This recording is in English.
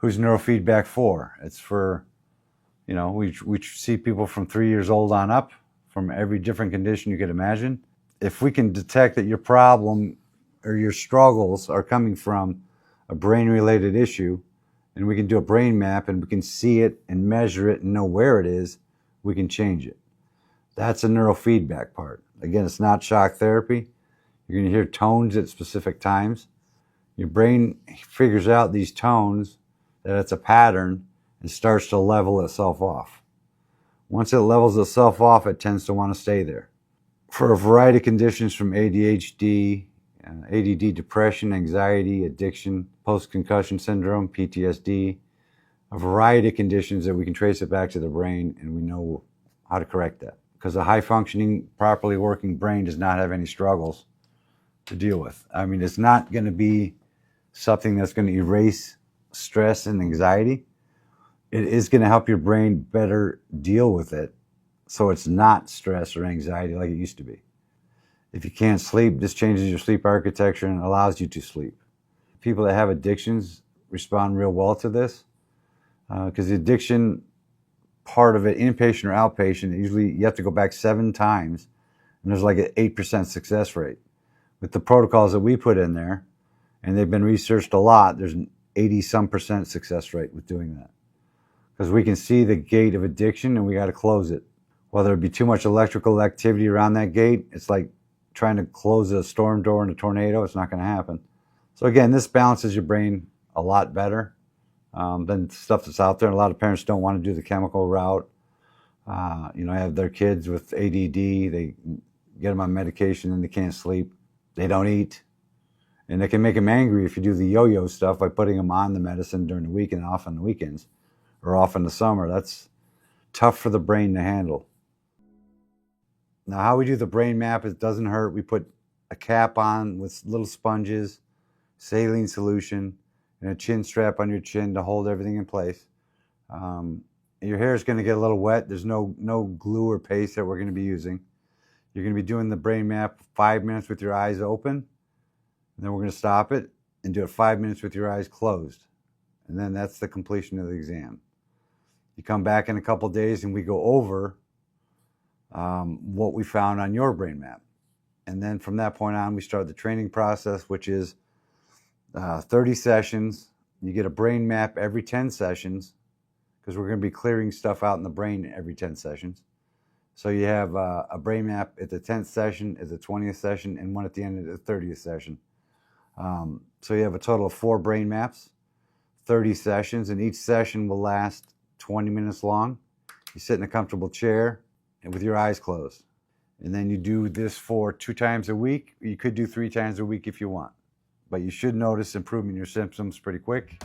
who's neurofeedback for? It's for, you know, we see people from 3 years old on up, from every different condition you could imagine. If we can detect that your problem or your struggles are coming from a brain-related issue, and we can do a brain map and we can see it and measure it and know where it is, we can change it. That's a neurofeedback part. Again, it's not shock therapy. You're going to hear tones at specific times. Your brain figures out these tones, that it's a pattern, and starts to level itself off. Once it levels itself off, it tends to want to stay there. For a variety of conditions from ADHD, ADD, depression, anxiety, addiction, post-concussion syndrome, PTSD, a variety of conditions that we can trace it back to the brain, and we know how to correct that. Because a high-functioning, properly working brain does not have any struggles to deal with. I mean, it's not going to be something that's going to erase stress and anxiety. It is going to help your brain better deal with it, so it's not stress or anxiety like it used to be. If you can't sleep, this changes your sleep architecture and allows you to sleep. People that have addictions respond real well to this, because the addiction part of it, inpatient or outpatient, usually you have to go back 7 times, and there's like an 8% success rate. With the protocols that we put in there, and they've been researched a lot, there's an 80-some% success rate with doing that. Because we can see the gate of addiction and we got to close it. Whether it be too much electrical activity around that gate, it's like trying to close a storm door in a tornado. It's not going to happen. So again, this balances your brain a lot better than stuff that's out there. And a lot of parents don't want to do the chemical route. Have their kids with ADD, they get them on medication and they can't sleep. They don't eat. And it can make them angry if you do the yo-yo stuff by putting them on the medicine during the week and off on the weekends or off in the summer. That's tough for the brain to handle. Now, how we do the brain map, it doesn't hurt. We put a cap on with little sponges, saline solution, and a chin strap on your chin to hold everything in place. Your hair is going to get a little wet. There's no glue or paste that we're going to be using. You're going to be doing the brain map 5 minutes with your eyes open, and then we're going to stop it and do it 5 minutes with your eyes closed. And then that's the completion of the exam. You come back in a couple days and we go over what we found on your brain map. And then from that point on, we start the training process, which is 30 sessions. You get a brain map every 10 sessions because we're going to be clearing stuff out in the brain every 10 sessions. So you have a brain map at the 10th session, at the 20th session, and one at the end of the 30th session. So you have a total of 4 brain maps, 30 sessions, and each session will last 20 minutes long. You sit in a comfortable chair and with your eyes closed. And then you do this for 2 times a week. You could do 3 times a week if you want. But you should notice improvement in your symptoms pretty quick.